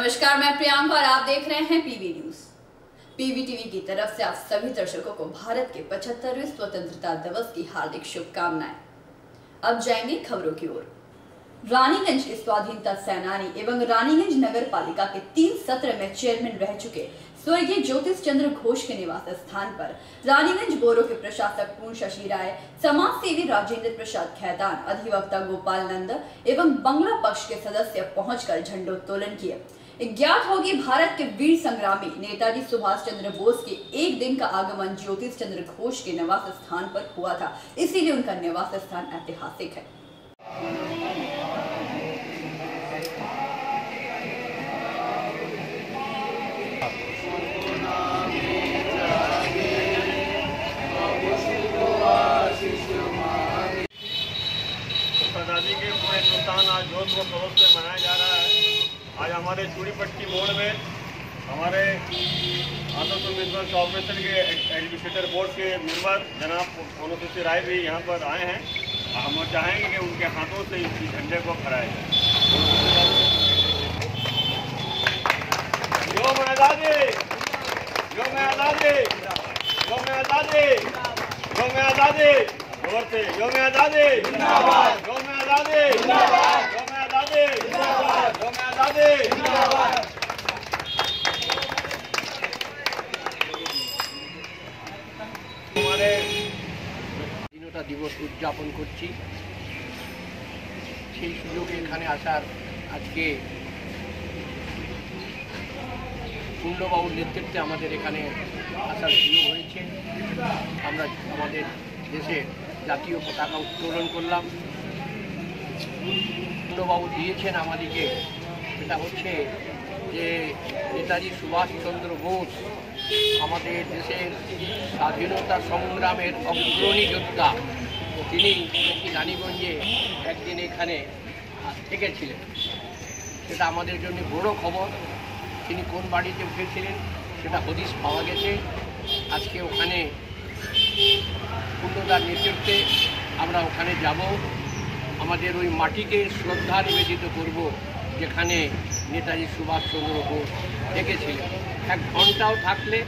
नमस्कार, मैं प्रियंका और आप देख रहे हैं पीवी न्यूज। पीवी टीवी की तरफ से आप सभी दर्शकों को भारत के 75वें स्वतंत्रता दिवस की हार्दिक शुभकामनाएं। अब जाएंगे खबरों की ओर। रानीगंज के स्वाधीनता सेनानी एवं रानीगंज नगर पालिका के 3 सत्र में चेयरमैन रह चुके स्वर्गीय ज्योतिष चंद्र घोष के निवास स्थान पर रानीगंज बोरो के प्रशासक पूर्ण शशि राय, समाज सेवी राजेंद्र प्रसाद खैतान, अधिवक्ता गोपाल नंद एवं बंगला पक्ष के सदस्य पहुंचकर झंडोत्तोलन किए। ज्ञात होगी, भारत के वीर संग्रामी नेताजी सुभाष चंद्र बोस के एक दिन का आगमन ज्योतिष चंद्र घोष के निवास स्थान पर हुआ था, इसीलिए उनका निवास स्थान ऐतिहासिक है। आज़ादी के पूरे हिंदुस्तान आज जोर खरोश से मनाया जा रहा है। आज हमारे चूड़ीपट्टी मोड़ में हमारे आदर्श उम्मीदवार कॉर्पोरेशन के एडमिनिस्ट्रेटर बोर्ड के मेंबर जनाब पूर्ण शशि राय भी यहाँ पर आए हैं। हम चाहेंगे कि उनके हाथों से इस झंडे को फहराया जाए। योम आज़ादी, योम आज़ादी, योम आज़ादी, योम आज़ादी, योम आज़ादी जिंदाबाद, योम आज़ादी जिंदाबाद, योम आज़ादी जिंदाबाद, योम आज़ादी जिंदाबाद। हमारे স্বাধীনতা দিবস উদযাপন করছি, সেই সুযোগে এখানে আসার আজকে পূর্ণবাবুর নেতৃত্বে আমাদের এখানে আসার সুযোগ হয়েছে। আমরা আমাদের দেশে জাতীয় পতাকা উত্তোলন করলাম। পূর্ণবাবু দিয়েছেন আমাদেরকে, সেটা হচ্ছে যে নেতাজি সুভাষচন্দ্র বোস আমাদের দেশের স্বাধীনতা সংগ্রামের অগ্রণী যোদ্ধা। তিনি রানীগঞ্জে একদিন এখানে থেকেছিলেন, সেটা আমাদের জন্য বড় খবর। তিনি কোন বাড়িতে উঠেছিলেন সেটা হদিশ পাওয়া গেছে। আজকে ওখানে পূর্ণদার নেতৃত্বে আমরা ওখানে যাব, আমাদের ওই মাটিকে শ্রদ্ধা নিবেদিত করব যেখানে নেতাজি সুভাষচন্দ্র বোস থেকেছিলেন। 1 ঘন্টাও থাকলে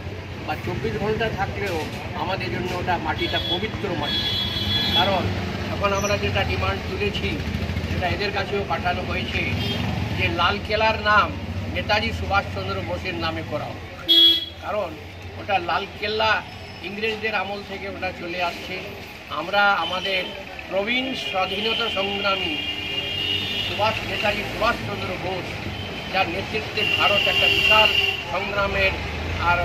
বা 24 ঘন্টা থাকলেও আমাদের জন্য ওটা মাটিটা পবিত্র মাটি। কারণ এখন আমরা যেটা ডিমান্ড তুলেছি সেটা এদের কাছেও পাঠানো হয়েছে যে লালকেল্লার নাম নেতাজি সুভাষচন্দ্র বোসের নামে করা হোক। কারণ ওটা লালকেল্লা ইংরেজদের আমল থেকে ওটা চলে আসছে। আমরা আমাদের প্রবীণ স্বাধীনতা সংগ্রামী নেতাজি সুভাষচন্দ্র বোস, যার নেতৃত্বে ভারত একটা বিশাল সংগ্রামের আর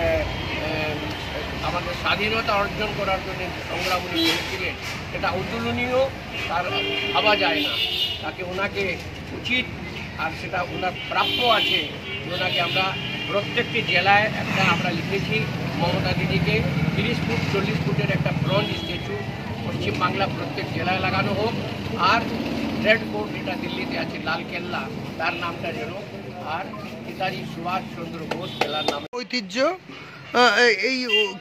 আমাদের স্বাধীনতা অর্জন করার জন্য সংগ্রাম উনি করেছিলেন, এটা অতুলনীয়, তার ভাবা যায় না। তাকে ওনাকে উচিত আর সেটা ওনার প্রাপ্য আছে। ওনাকে আমরা প্রত্যেকটি জেলায় একটা আমরা লিখেছি মমতা দিদিকে 30 ফুট 40 ফুটের একটা ব্রোঞ্জ স্ট্যাচু পশ্চিমবাংলা প্রত্যেক জেলায় লাগানো হোক। আর রেড ফোর্ট যেটা দিল্লিতে আছে লালকেল্লা, তার নামটা যেন আর নেতাজি সুভাষচন্দ্র বোস জেলার নাম। ঐতিহ্য এই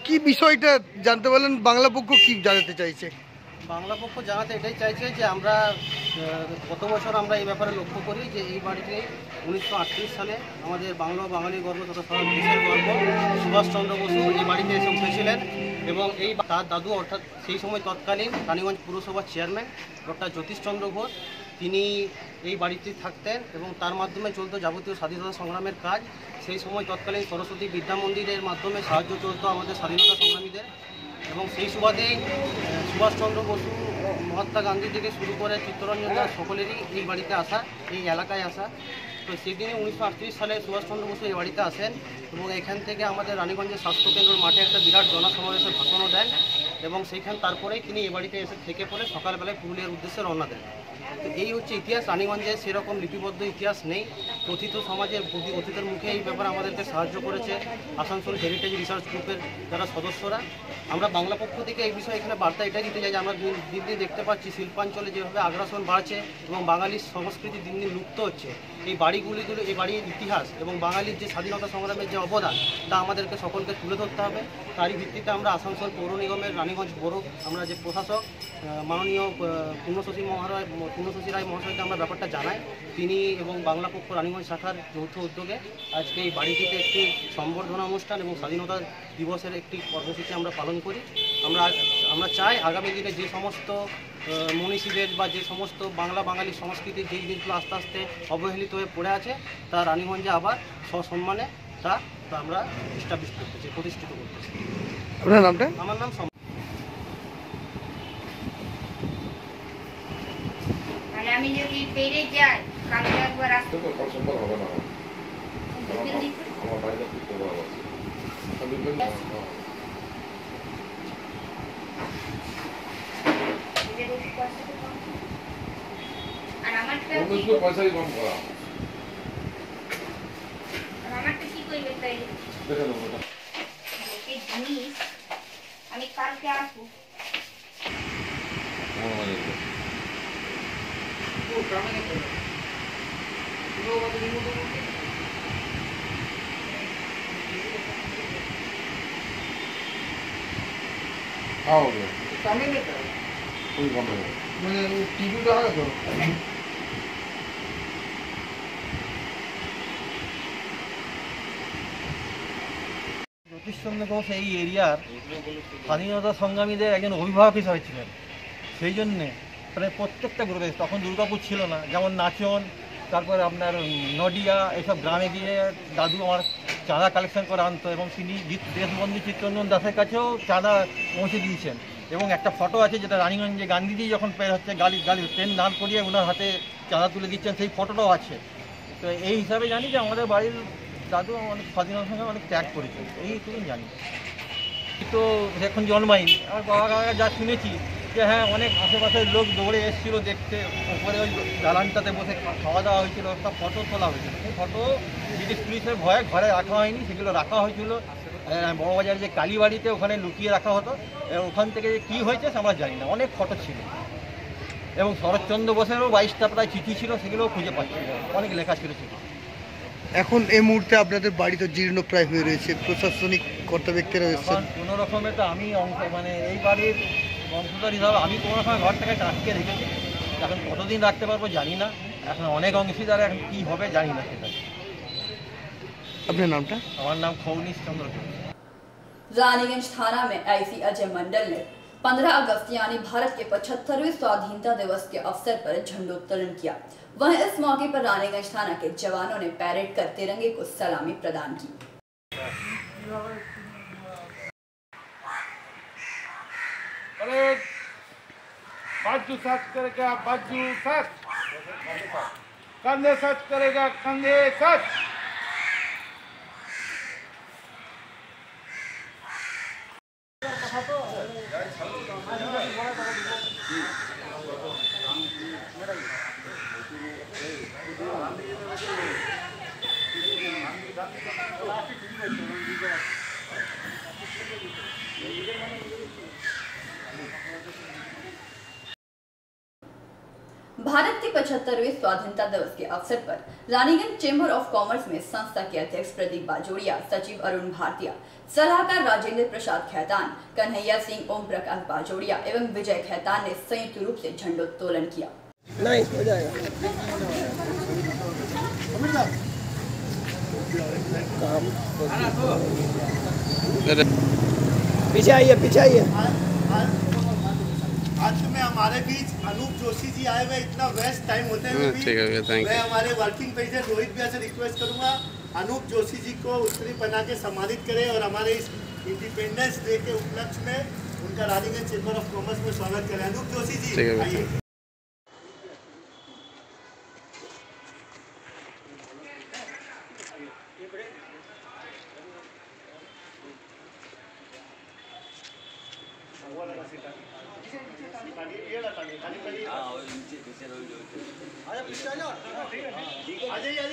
কি বিষয়টা জানতে পারলেন? বাংলা পক্ষ কি জানাতে চাইছে? বাংলা পক্ষ জানাতে এটাই চাইছে যে আমরা গত বছর আমরা এই ব্যাপারে লক্ষ্য করি যে এই বাড়িতে 1938 সালে আমাদের বাংলা বাঙালির গর্ব তথা সারা দেশের গর্ব সুভাষচন্দ্র বসু এই বাড়িতে এসে উঠেছিলেন এবং এই তার দাদু অর্থাৎ সেই সময় তৎকালীন রানীগঞ্জ পুরসভার চেয়ারম্যান ডক্টর জ্যোতিষচন্দ্র ঘোষ, তিনি এই বাড়িতে থাকতেন এবং তার মাধ্যমে চলতো যাবতীয় স্বাধীনতা সংগ্রামের কাজ। সেই সময় তৎকালীন সরস্বতী বিদ্যা মন্দিরের মাধ্যমে সাহায্য চলতো আমাদের স্বাধীনতা সংগ্রামীদের এবং সেই সুবাদেই সুভাষচন্দ্র বসু, মহাত্মা গান্ধী থেকে শুরু করে চিত্তরঞ্জন দাস সকলেরই এই বাড়িতে আসা, এই এলাকায় আসা। তো সেদিনে 1938 সালে সুভাষচন্দ্র বসু এই বাড়িতে আসেন এবং এখান থেকে আমাদের রানীগঞ্জের স্বাস্থ্যকেন্দ্রের মাঠে একটা বিরাট জনসমাবেশের ভাষণও দেন এবং সেইখান তারপরেই তিনি এই বাড়িতে এসে থেকে পড়ে সকালবেলায় পুরুলিয়ার উদ্দেশ্যে রওনা দেন। তো এই হচ্ছে ইতিহাস। রানীগঞ্জে সেরকম লিপিবদ্ধ ইতিহাস নেই। কথিত সমাজের অতীতের মুখে এই ব্যাপারে আমাদেরকে সাহায্য করেছে আসানসোল হেরিটেজ রিসার্চ গ্রুপের যারা সদস্যরা। আমরা বাংলা পক্ষ থেকে এই বিষয়ে এখানে বার্তা এটাই দিতে চাই যে আমরা দিন দিন দেখতে পাচ্ছি শিল্পাঞ্চলে যেভাবে আগ্রাসন বাড়ছে এবং বাঙালির সংস্কৃতি দিন দিন লুপ্ত হচ্ছে। এই বাড়ির ইতিহাস এবং বাঙালির যে স্বাধীনতা সংগ্রামের যে অবদান তা আমাদেরকে সকলকে তুলে ধরতে হবে। তারই ভিত্তিতে আমরা আসানসোল পৌর নিগমের রানীগঞ্জ বড় আমরা যে প্রশাসক মাননীয় পূর্ণ শশী পুণ্যশশী রায় মহাশয়কে আমরা ব্যাপারটা জানাই। তিনি এবং বাংলা পক্ষ রানীগঞ্জ শাখার যৌথ উদ্যোগে আজকে এই বাড়িটিতে একটি সম্বর্ধনা অনুষ্ঠান এবং স্বাধীনতা দিবসের একটি কর্মসূচি আমরা পালন করি। আমরা চাই আগামী দিনে যে সমস্ত মনীষীদের বা যে সমস্ত বাঙালি সংস্কৃতির যে জিনিসগুলো আস্তে আস্তে অবহেলিত হয়ে পড়ে আছে তা রানীগঞ্জে আবার সসম্মানে তা আমরা এস্টাবলিশ করতেছি, প্রতিষ্ঠিত করতেছি। আপনার নামটা? আমার নাম আমি যদি পেরে যাই কালকে একবার আসতে সম্ভব হবে না। আমার বাড়িতে খুব প্রভাব আছে। আর আমারটা পয়সাই কম করা আমারটা কি করবে তাই দেখে নেবো এই জিনিস আমি কালকে আসবো। খাওয়াবে খুবই কম মানে টিভিটা হয় তো জ্যোতিষচন্দ্র ঘোষ এই এরিয়ার স্বাধীনতা সংগ্রামীদের একজন অভিভাবক হিসাবে ছিলেন। সেই জন্যে প্রায় প্রত্যেকটা গ্রুপে, তখন দুর্গাপুর ছিল না, যেমন নাচন, তারপরে আপনার নডিয়া, এইসব গ্রামে গিয়ে দাদু আমার চাঁদা কালেকশন করে আনতো এবং তিনি দেশবন্ধু চিত্তরঞ্জন দাসের কাছেও চাঁদা পৌঁছে দিয়েছেন। এবং একটা ফটো আছে যেটা রানীগঞ্জে গান্ধীজি যখন গাড়ি ট্রেন দাঁড় করিয়ে ওনার হাতে চাঁদা তুলে দিচ্ছেন, সেই ফটোটাও আছে। তো এই হিসাবে জানি যে আমাদের বাড়ির দাদু অনেক স্বাধীনতার সঙ্গে অনেক ত্যাগ করেছেন, এইটুকুই জানি। তো এখন জন্মাইনি, আমার বাবা কাকা যা শুনেছি যে হ্যাঁ অনেক আশেপাশের লোক দৌড়ে এসেছিলো দেখতে, ওপরে ওই দালানটাতে বসে খাওয়া দাওয়া হয়েছিল, একটা ফটো তোলা হয়েছিল। সেই ফটো ব্রিটিশ পুলিশের ভয়ে ঘরে রাখা হয়নি, সেগুলো রাখা হয়েছিল বড়বাজার যে কালীবাড়িতে, ওখানে লুকিয়ে রাখা হতো। ওখান থেকে কী হয়েছে আমরা জানি না, অনেক ফটো ছিল। এবং শরৎচন্দ্র বোসেরও 22টা প্রায় চিঠি ছিল, সেগুলোও খুঁজে পাচ্ছিল, অনেক লেখা ছিল চিঠি। এখন এই মুহূর্তে আপনাদের বাড়ি তো জীর্ণপ্রায় হয়ে রয়েছে, প্রশাসনিক কর্তা ব্যক্তিরা এসেছেন। কোনো রকমে তো আমি এই বাড়ির বংশধর হিসাবে আমি কোনো রকমের ঘরটাকে আটকে রেখেছি। এখন কতদিন রাখতে পারবো জানি না, এখন অনেক অংশীদার, এখন কী হবে জানি না সেটা। আপনার নামটা? আমার নাম খৌনিশ চন্দ্র। रानीगंज थाना में आईसी अजय मंडल ने 15 अगस्त यानी भारत के 75वें स्वाधीनता दिवस के अवसर पर झंडोत्तोलन किया। वहीं इस मौके पर रानीगंज थाना के जवानों ने पैरेड कर तिरंगे को सलामी प्रदान की। बाजू साथ करेगा, बाजू साथ, कंधे साथ करेगा, कंधे साथ। भारत के 75वें स्वाधीनता दिवस के अवसर पर रानीगंज चेंबर ऑफ कॉमर्स में संस्था के अध्यक्ष प्रदीप बाजोड़िया, सचिव अरुण भारतीय, सलाहकार राजेंद्र प्रसाद खैतान, कन्हैया सिंह, ओम प्रकाश बाजोड़िया एवं विजय खैतान ने संयुक्त रूप से झंडोत्तोलन किया। नहीं हो जाएगा। पीछे आइए, पीछे आइए। आज में हमारे बीच अनूप जोशी जी आए हुए, इतना वेस्ट टाइम होते हुए भी मैं हमारे वर्किंग प्रेसिडेंट रोहित भैया से रिक्वेस्ट करूंगा अनूप जोशी जी को उत्तरी पहना के सम्मानित करें और हमारे इस इंडिपेंडेंस डे के उपलक्ष्य में उनका रानीगंज चेंबर ऑफ कॉमर्स में स्वागत करें। अनूप जोशी जी आइए।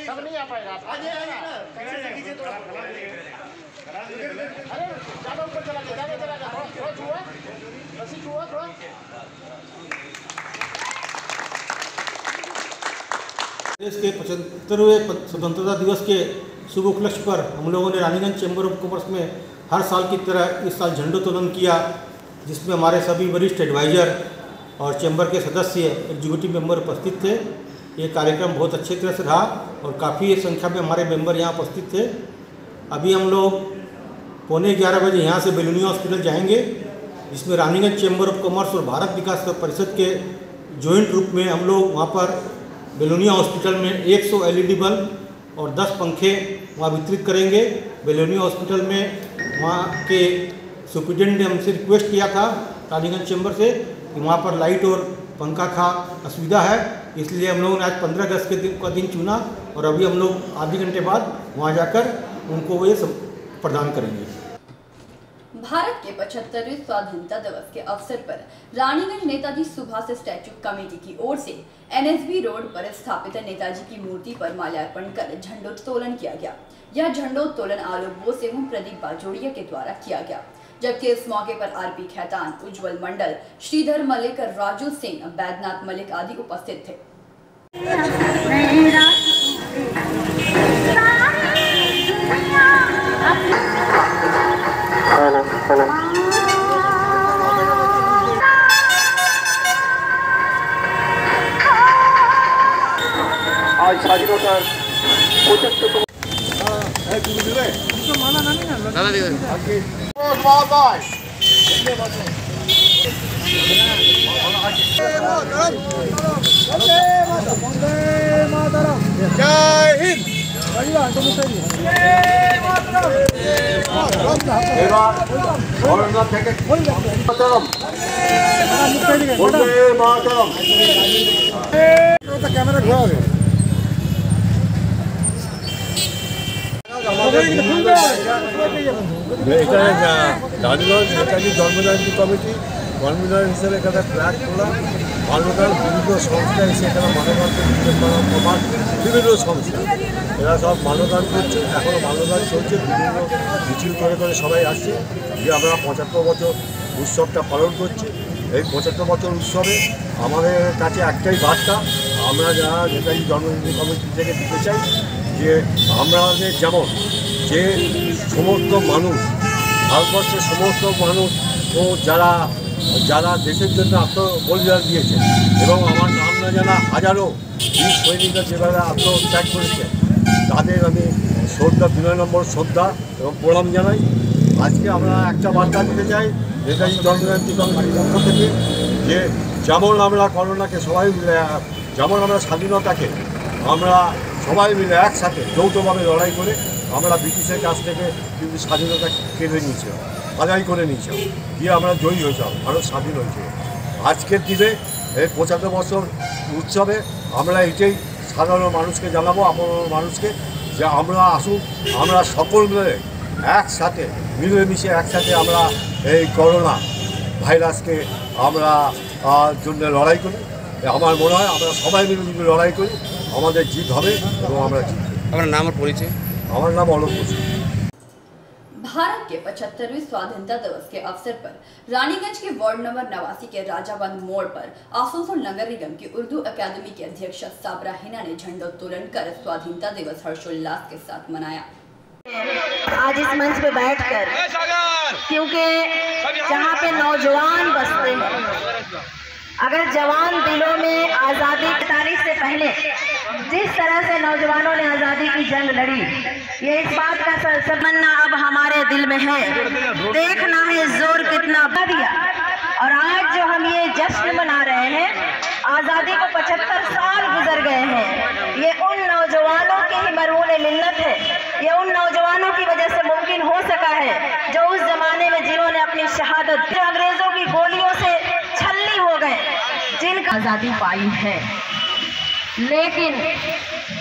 सब नहीं आ पाएगा, आ जाइए ना, कैसे से कीजिए थोड़ा। अरे ज्यादा ऊपर चला गया, थोड़ा छुआ, रस्सी छुआ थोड़ा। देश के 75वें स्वतंत्रता दिवस के शुभ उपलक्ष्य पर हम लोगों ने रानीगंज चैम्बर ऑफ कॉमर्स में हर साल की तरह इस साल झंडोत्तोलन किया, जिसमें हमारे सभी वरिष्ठ एडवाइज़र और चैम्बर के सदस्य एग्जीक्यूटिव मेंबर उपस्थित थे। ये कार्यक्रम बहुत अच्छे तरह से रहा और काफ़ी संख्या में हमारे मेंबर यहाँ उपस्थित थे। अभी हम लोग 11:15 बजे यहाँ से बेलोनिया हॉस्पिटल जाएंगे, जिसमें रानीगंज चैम्बर ऑफ कॉमर्स और भारत विकास परिषद के जॉइंट रूप में हम लोग वहाँ पर बेलोनिया हॉस्पिटल में 100 LED बल्ब और 10 पंखे वहाँ वितरित करेंगे। बेलोनिया हॉस्पिटल में वहाँ के सुप्रिटेंडेंट ने हमसे रिक्वेस्ट किया था रानीगंज चैम्बर से कि वहाँ पर लाइट और पंखा का असुविधा है, इसलिए हम लोगों ने आज 15 अगस्त का दिन चुना और अभी हम लोग आधे घंटे बाद वहाँ जाकर उनको ये सब प्रदान करेंगे। भारत के 75वें स्वाधीनता दिवस के अवसर पर रानीगंज नेताजी सुभाष स्टैच्यू कमेटी की ओर से NSB रोड पर स्थापित नेताजी की मूर्ति पर माल्यार्पण कर झंडोत्तोलन किया गया। यह झंडोत्तोलन आलोक बोस एवं प्रदीप बाजोड़िया के द्वारा किया गया, जबकि इस मौके पर RP खैतान, उज्जवल मंडल, श्रीधर मलिक, राजू सिंह, बैद्यनाथ मलिक आदि उपस्थित थे। आज স্বাধীনতার 75তম जय हिंद। এবার করোনা থেকে মাতরম বন্দে মাতরম। ক্যামেরা ঘোরাবে। এটা রানীগঞ্জ নেতাজি জন্মজয়ন্তী কমিটি কনভিনার হিসেবে এখানে ফ্ল্যাগ তোলা, মানবতার বিভিন্ন সংস্থা এসে এখানে মানবতার বিভিন্ন সংস্থা এরা সব মানবদান করছে। এখনও মানবদান চলছে, বিভিন্ন মিছিল করে করে সবাই আসছে যে আমরা 75 বছর উৎসবটা পালন করছি। এই 75 বছর উৎসবে আমাদের কাছে একটাই বার্তা, আমরা যারা নেতাজি জন্মজয়ন্তী কমিটি থেকে দিতে চাই যে আমাদের যেমন যে সমস্ত মানুষ, ভারতবর্ষের সমস্ত মানুষ ও যারা যারা দেশের জন্য আত্মবলিদান দিয়েছে এবং আমার নাম না জানা হাজারো বীর সৈনিকরা যেভাবে আত্মত্যাগ করেছে তাদের আমি শ্রদ্ধা, 2 নম্বর শ্রদ্ধা এবং প্রণাম জানাই। আজকে আমরা একটা বার্তা দিতে চাই নেতাজি জন্মজয়ন্তী কমিটির পক্ষ থেকে যে যেমন আমরা করোনাকে সবাই মিলে, যেমন আমরা স্বাধীনতাকে আমরা সবাই মিলে একসাথে যৌথভাবে লড়াই করে আমরা ব্রিটিশের কাছ থেকে কিন্তু স্বাধীনতা কেড়ে নিয়েছিলাম, আদায় করে নিয়েছিলাম, গিয়ে আমরা জয়ী হয়েছিলাম, ভারত স্বাধীন হয়েছিল। আজকের দিনে এই 75 বছর উৎসবে আমরা এটাই সাধারণ মানুষকে জানাবো, আপনার মানুষকে যে আমরা আসুন, আমরা সকল মিলে একসাথে মিলেমিশে একসাথে আমরা এই করোনা ভাইরাসকে আমরা জন্য লড়াই করি। আমার মনে হয় আমরা সবাই মিলে যদি লড়াই করি আমাদের জিত হবে এবং আমরা জিতব। আপনার নাম और परिचय? আমার নাম অলোক বসু। भारत के 75वें स्वाधीनता दिवस के अवसर पर रानीगंज के वार्ड नंबर 89 के राजाबंद मोड़ पर आसनसोल नगर निगम की उर्दू अकादमी के अध्यक्ष साबरा हिना ने झंडोत्तोलन कर स्वाधीनता दिवस हर्षोल्लास के साथ मनाया। आज इस मंच पे बैठकर, क्योंकि जहाँ पे नौजवान बसते हैं, अगर जवान दिलों में आज़ादी की तारीख से पहले जिस तरह से नौजवानों ने आज़ादी की जंग लड़ी, ये इस बात का तमन्ना अब हमारे दिल में है, देखना है जोर कितना दिया। और आज जो हम ये जश्न मना रहे हैं, आज़ादी को 75 साल गुजर गए हैं, ये उन नौजवानों की ही मरहून मिन्नत है, ये उन नौजवानों की वजह से मुमकिन हो सका है जो उस जमाने में जिन्होंने अपनी शहादत, जो अंग्रेजों की गोलियों से छल्ली हो गए, जिनका आज़ादी पाई है। लेकिन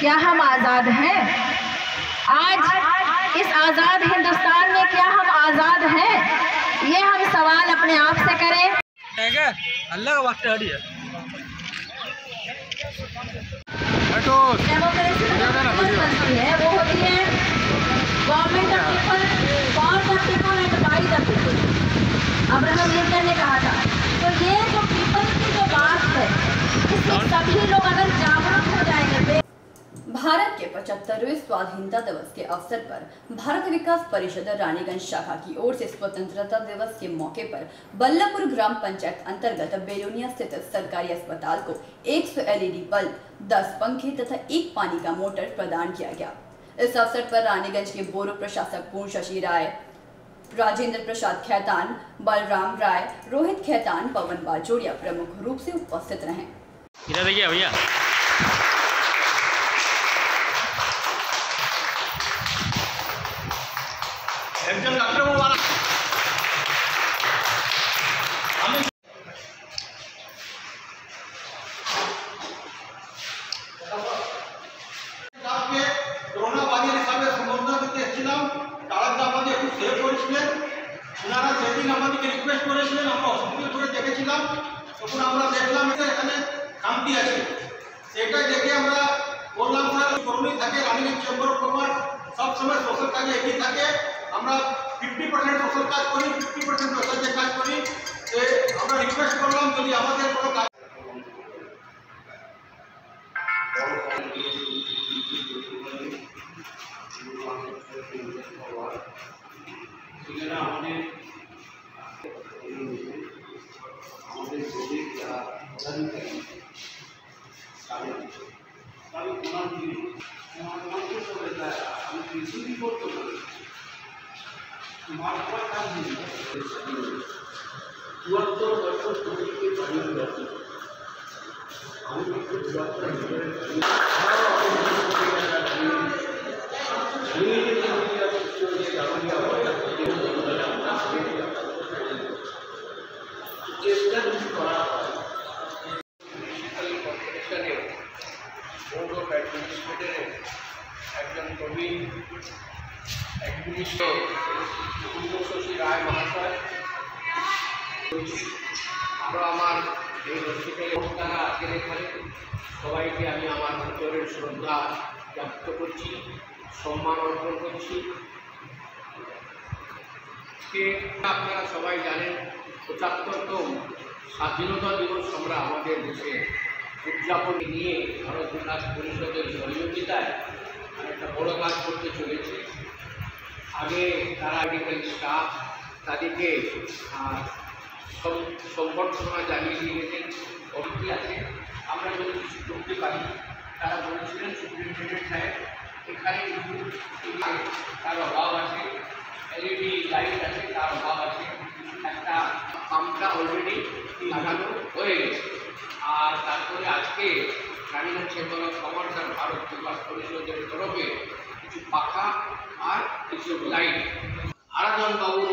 क्या हम आज़ाद हैं? आज इस आज़ाद हिंदुस्तान में क्या हम आज़ाद हैं? ये हम सवाल अपने आप से करें। अल्लाह का वास्ते हटिए। डेमोक्रेसी है वो होती है government of people, for the people and by the people. Abraham Lincoln ने कहा था। तो ये जो पीपल की जो बात है, इससे सभी लोग अगर जागरूक हो जाएंगे। भारत के 75वें स्वाधीनता दिवस के अवसर पर भारत विकास परिषद रानीगंज शाखा की ओर से स्वतंत्रता दिवस के मौके पर बल्लभपुर ग्राम पंचायत अंतर्गत बेलोनिया स्थित सरकारी अस्पताल को 100 LED बल्ब, 10 पंखे तथा 1 पानी का मोटर प्रदान किया गया। इस अवसर पर रानीगंज के बोरो प्रशासक पूर्ण शशि राय, राजेंद्र प्रसाद खैतान, बलराम राय, रोहित खैतान, पवन बाजोड़िया प्रमुख रूप से उपस्थित रहे। इधर देखिए भैया। করোনা বাজের হিসাবে সম্বোধনা দিতে এসেছিলাম, তারা আমাদের একটু সেভ করেছিলেন। ওনারা সেদিন আমাদেরকে রিকোয়েস্ট করেছিলেন, আমরা হসপিটাল করে দেখেছিলাম, তখন আমরা দেখলাম এখানে খামতি আছে। সেটাই দেখে আমরা বললাম স্যার করোনাই থাকে, রানীগঞ্জ চেম্বার অফ কমার্স সবসময় সোশ্যাল কাজে এগিয়ে থাকে। আমরা 50% সোশ্যাল কাজ করি, 50% সোশ্যাল যে কাজ করি। আমরা রিকোয়েস্ট করলাম যদি আমাদের কোনো কাজ শশী রায় মহাশয় আমরা আমার এই হসপিটালে তারা আজকের এখানে সবাইকে আমি আমার ভিতরের শ্রদ্ধা ব্যক্ত করছি, সম্মান অর্পণ করছি। আপনারা সবাই জানেন 75তম স্বাধীনতা দিবস আমরা আমাদের দেশে উদযাপন নিয়ে ভারত বিকাশ পরিষদের সহযোগিতায় একটা বড় কাজ করতে চলেছে। আগে তারা মেডিকেল স্টাফ তাদেরকে সম্বর্ধনা জানিয়ে দিয়েছেন। অভিজ্ঞ আছে আমরা যদি কিছু করতে পারি, তারা বলেছিলেন সুপ্রিনটেন্ডেন্ট সাহেব এখানে কিছু তার অভাব আছে, LED লাইট আছে তার অভাব আছে, একটা পাম্পটা অলরেডি লাগানো হয়ে গেছে। আর তারপরে আজকে রানীগঞ্জ চেম্বার অফ কমার্স আর ভারত বিকাশ পরিষদের তরফে কিছু পাখা আর কিছু লাইট আরাধন বাবুর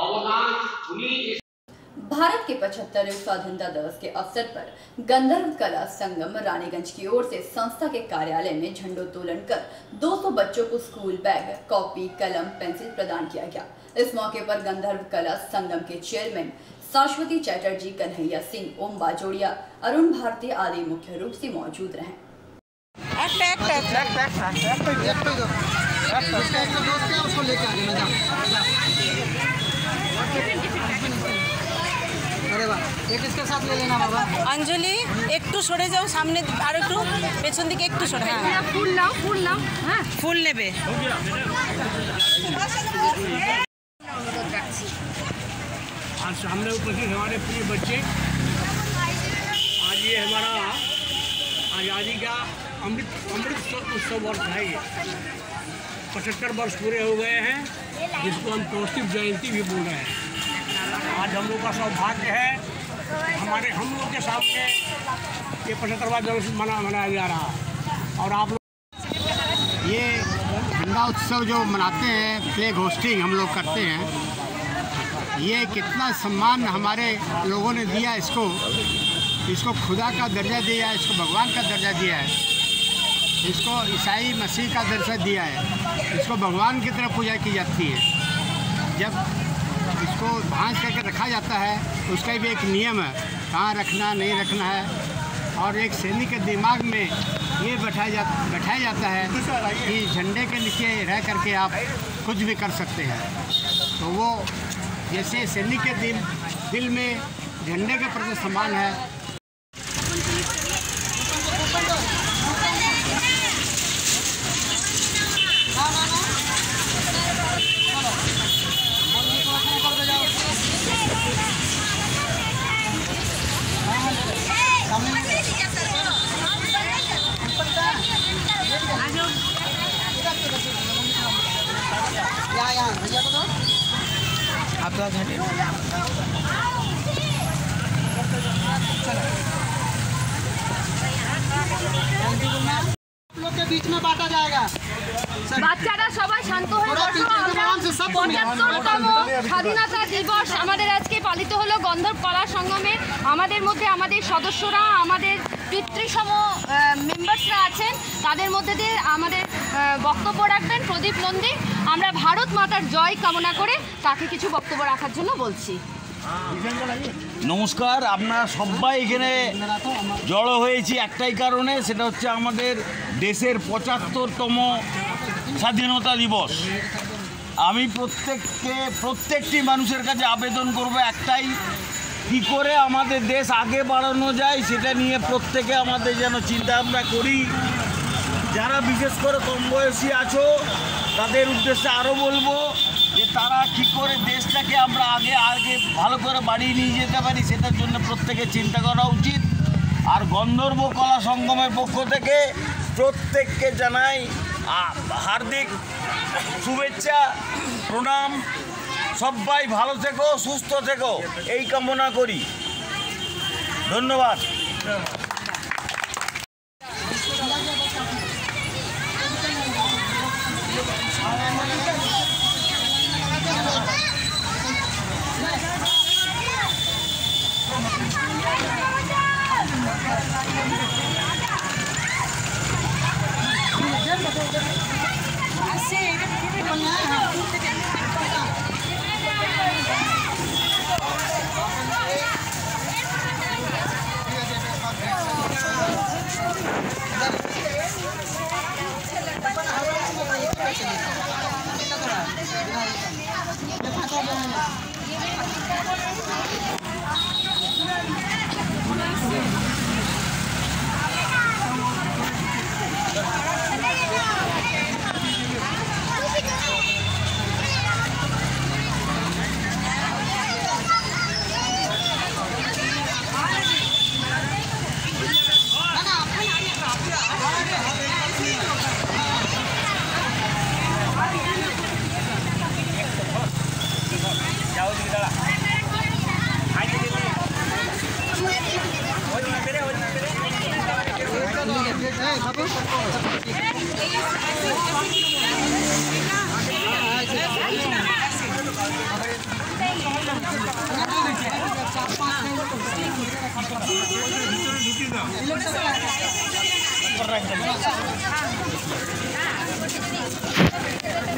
অবদান উনি। भारत के 75वें स्वाधीनता दिवस के अवसर पर गंधर्व कला संगम रानीगंज की ओर से संस्था के कार्यालय में झंडोत्तोलन कर 200 बच्चों को स्कूल बैग, कॉपी, कलम, पेंसिल प्रदान किया गया। इस मौके पर गंधर्व कला संगम के चेयरमैन शाश्वती चैटर्जी, कन्हैया सिंह, ओम बाजोड़िया, अरुण भारती आदि मुख्य रूप से मौजूद रहे। एक इसके साथ ले लेना बाबा। अंजलि একটু সরে যাও, সামনে আর একটু পেছন দিকে একটু সরে। হ্যাঁ ফুল নাও, ফুল নাও। হ্যাঁ ফুল নেবে। आज सामने उपस्थित हमारे प्रिय बच्चे, आज ये हमारा आज़ादी का अमृत उत्सव वर्ष है। 75 वर्ष पूरे हो गए हैं, जिसको हम कौशिक जयंती भी बोल रहे हैं। आज हम लोग का सौभाग्य है, हम लोग के सामने ये 75वां दिवस मनाया जा रहा है। और आप लोग ये झंडा उत्सव जो मनाते हैं, फ्लैग होस्टिंग हम लोग करते हैं, ये कितना सम्मान हमारे लोगों ने दिया इसको खुदा का दर्जा दिया है, इसको भगवान का दर्जा दिया है, इसको ईसाई मसीह का दर्जा दिया है, इसको भगवान की तरफ पूजा की जाती है। जब इसको भांज करके रखा जाता है, उसका भी एक नियम है, कहाँ रखना नहीं रखना है। और एक सैनिक के दिमाग में ये बैठाया जाता है कि झंडे के नीचे रह करके आप कुछ भी कर सकते हैं। तो वो जैसे सैनिक के दिल में झंडे के प्रति सम्मान है। लोग के बीच में बांटा जाएगा। বাচ্চারা সবাই শান্ত হয়ে বসো। আমরা ৭৫তম স্বাধীনতা দিবস আমাদের আজকে পালিত হলো গন্ধর্ব কলা সঙ্গমে। আমাদের মধ্যে আমাদের সদস্যরা, আমাদের পিতৃসম মেম্বার্সরা আছেন, তাদের মধ্যে দিয়ে আমাদের বক্তব্য রাখবেন প্রদীপ নন্দী। আমরা ভারত মাতার জয় কামনা করে তাকে কিছু বক্তব্য রাখার জন্য বলছি। নমস্কার, আপনারা সবাই এখানে জড়ো হয়েছি একটাই কারণে, সেটা হচ্ছে আমাদের দেশের ৭৫তম স্বাধীনতা দিবস। আমি প্রত্যেকটি মানুষের কাছে আবেদন করব একটাই, কী করে আমাদের দেশ আগে বাড়ানো যায় সেটা নিয়ে প্রত্যেকে আমাদের যেন চিন্তা ভাবনা করি। যারা বিশেষ করে কম বয়সী আছো তাদের উদ্দেশ্যে আরও বলবো যে তারা কী করে দেশটাকে আমরা আগে ভালো করে বাড়িয়ে নিয়ে যেতে পারি, সেটার জন্য প্রত্যেকে চিন্তা করা উচিত। আর গন্ধর্ব কলা সঙ্গমের পক্ষ থেকে প্রত্যেককে জানাই হার্দিক শুভেচ্ছা, প্রণাম। সবাই ভালো থেকো, সুস্থ থেকো, এই কামনা করি। ধন্যবাদ।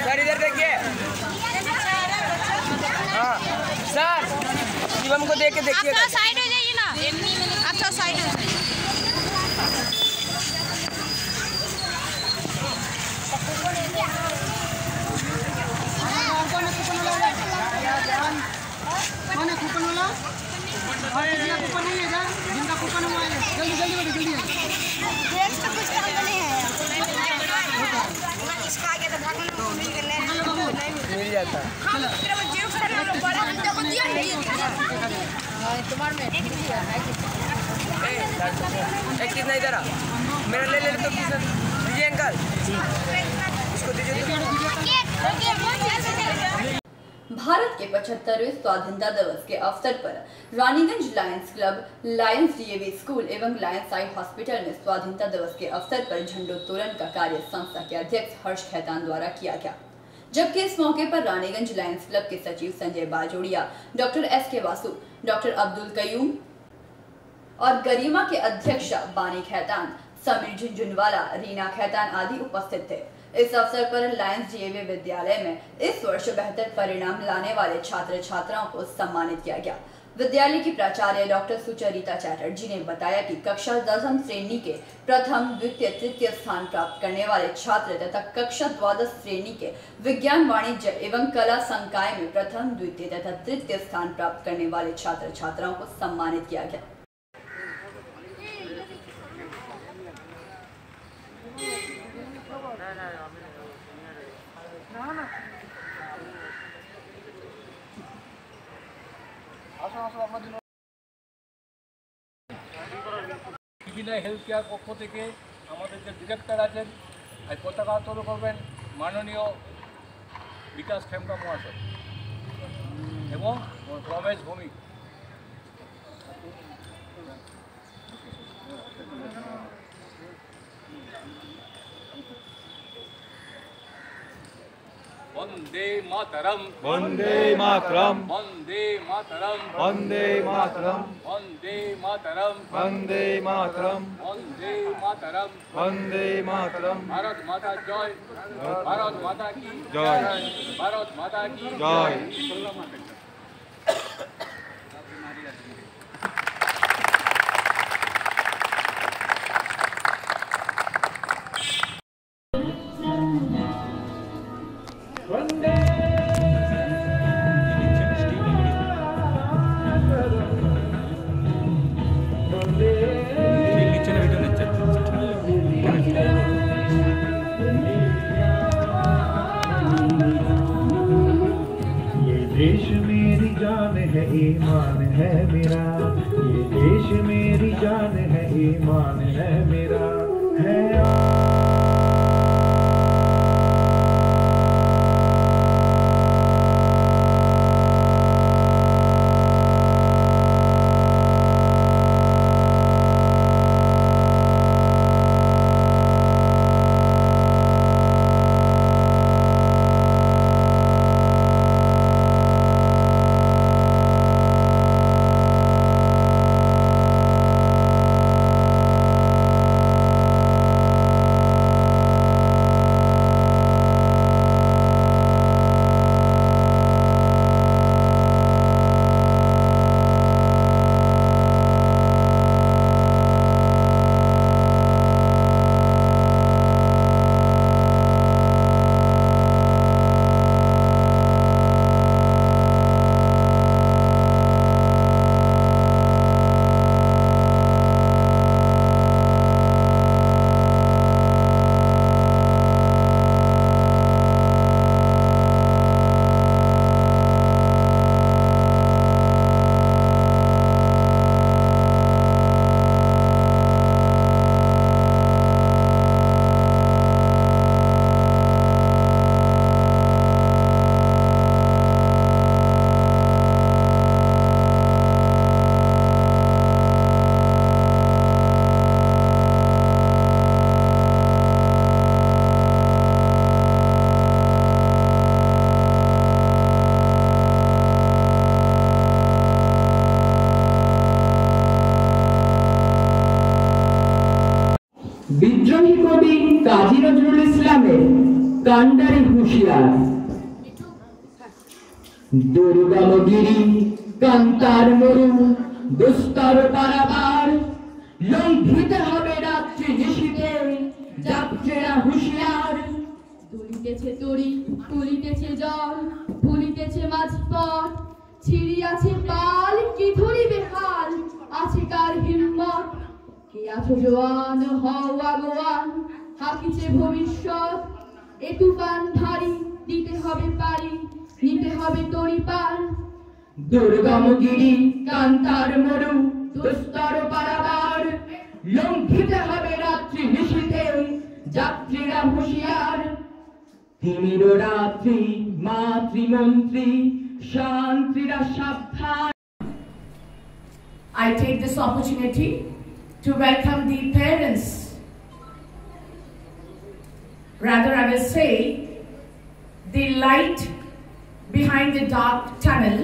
सर इधर देखिए। हाँ सर, शिवम को देख के देखिए। आप साइड हो जाइए ना, आप साइड हो जाइए। कूपन वाला कूपन नहीं है, जिनका कूपन हुआ है जल्दी जल्दी जल्दी कुछ काम नहीं है। इसका आगे तो मिल जाता। तुम्हारे में एक कितना इधर आ, मेरा ले ले तो दीजिए अंकल, इसको दीजिए। भारत के 75वें स्वाधीनता दिवस के अवसर पर Raniganj Lions club, Lions DAV school एवं लायंस आई हॉस्पिटल में स्वाधीनता दिवस के अवसर पर झंडोत्तोलन का कार्य संस्था के अध्यक्ष हर्ष खैतान द्वारा किया गया। जबकि इस मौके पर रानीगंज लायंस क्लब के सचिव Sanjay Bajoria, doctor S K. Vasu, doctor Abdul Qayyum और गरिमा के अध्यक्ष बानी खैतान, समीर झुंझुनवाला, रीना खैतान आदि उपस्थित थे। इस अवसर पर लायंस डीएवी विद्यालय में इस वर्ष बेहतर परिणाम लाने वाले छात्र छात्राओं को सम्मानित किया गया। विद्यालय की प्राचार्य डॉक्टर सुचरिता चैटर्जी ने बताया कि कक्षा 10वीं श्रेणी के प्रथम, द्वितीय, तृतीय स्थान प्राप्त करने वाले छात्र तथा कक्षा 12 श्रेणी के विज्ञान, वाणिज्य एवं कला संकाय में प्रथम, द्वितीय तथा तृतीय स्थान प्राप्त करने वाले छात्र छात्राओं को सम्मानित किया गया। সিভিলাই হেলথ কেয়ার পক্ষ থেকে আমাদের যে ডিরেক্টর আছেন আজ পতাকা উত্তোলন করবেন মাননীয় বিকাশ খেমকা মহাশয় এবং রমেশ ভৌমিক। वंदे मातरम वंदे मातरम वंदे मातरम वंदे मातरम वंदे मातरम वंदे मातरम वंदे मातरम वंदे मातरम भारत माता जय भारत माता की जय भारत माता की जय। देश मेरी जान है ईमान है मेरा, ये देश मेरी जान है ईमान है मेरा है। বিদ্রোহী কবি কাজী নজরুল ইসলামের কান্ডারি হুঁশিয়ার। দুর্গমগিরি কান্তার মরু দুস্তর পারাবার, লঙ্ঘিতে হবে রাত্রি নিশীথে যাত্রীরা হুঁশিয়ার। তুলিতেছে তরি তুলিতেছে জল ফুলিতেছে মাঝপথ, ছিড়িয়াছে পাল কি ধরিবে হাল, আছে কার হিম্মত। কে আছো জোয়ান হও আগুয়ান, হাকিছে ভবিষ্যৎ। এ তুফান ভারী দিতে হবে পারি, নিতে হবে তরি পাল। দুর্গমগিরি কান্তার মরু দুস্তর পারাবার, লঙ্ঘিতে হবে রাত্রি নিশীথে যাত্রীরা হুঁশিয়ার। তিমির রাত্রি মাতৃমন্ত্রী শান্তিরা সাবধান। I take this opportunity to welcome the parents. Rather, I will say the light behind the dark tunnel,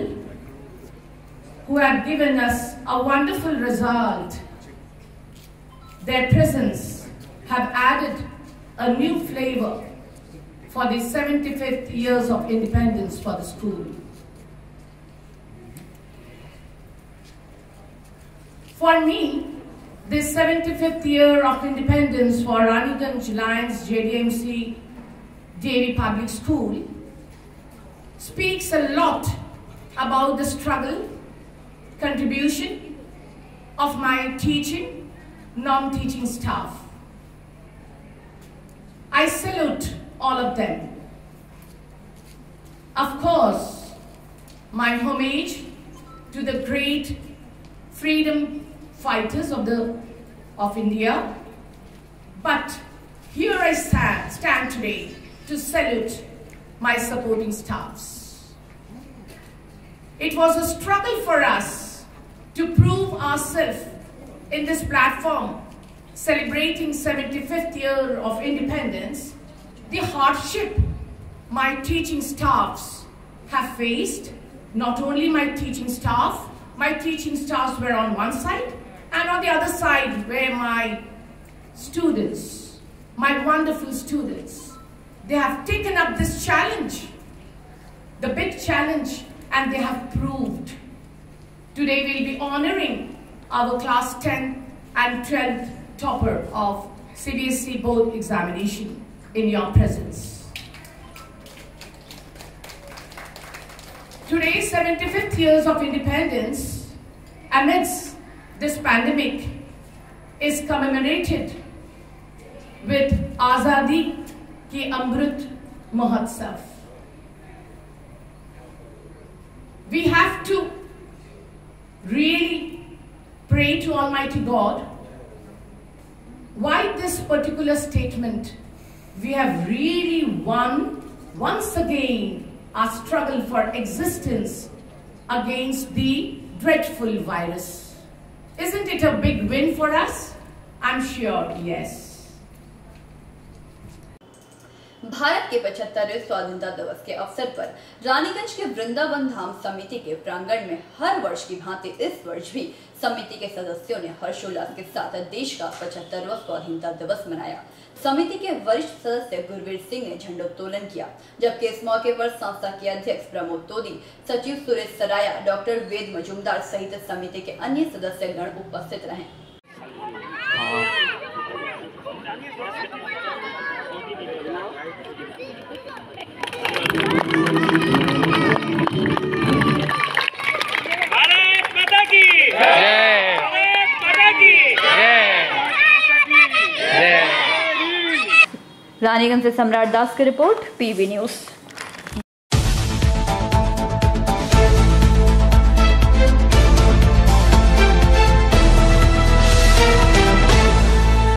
who have given us a wonderful result. Their presence have added a new flavor for the 75th years of independence for the school. For me, this 75th year of independence for Raniganj Lions JDMC Dairy Public School speaks a lot about the struggle, contribution of my teaching, non-teaching staff. I salute all of them. Of course, my homage to the great freedom fighters of the of India. But here I stand today to salute my supporting staffs. It was a struggle for us to prove ourselves in this platform celebrating 75th year of independence. The hardship my teaching staffs have faced, not only my teaching staffs were on one side, and on the other side were my students, my wonderful students. They have taken up this challenge, the big challenge, and they have proved. Today we'll be honoring our class 10 and 12th topper of CBSE board examination in your presence. Today's 75th years of independence amidst this pandemic is commemorated with Azadi Ki Amrit Mahotsav. We have to really pray to Almighty God. Why this particular statement? We have really won once again our struggle for existence against the dreadful virus. Isn't it a big win for us? I'm sure, yes. Bharat के 75वें स्वाधीनता दिवस के अवसर पर रानीगंज के वृंदावन धाम समिति के प्रांगण में हर वर्ष की भांति इस वर्ष भी समिति के सदस्यों ने हर्षोल्लास के साथ देश का 75वां स्वाधीनता दिवस मनाया। समिति के वरिष्ठ सदस्य गुरवीर सिंह ने झंडोत्तोलन किया, जबकि इस मौके पर संस्था के अध्यक्ष प्रमोद तोदी, सचिव सुरेश सराया, डॉक्टर वेद मजूमदार सहित समिति के अन्य सदस्यगण उपस्थित रहे। रानीगंज से सम्राट दास की रिपोर्ट, पीवी न्यूज़।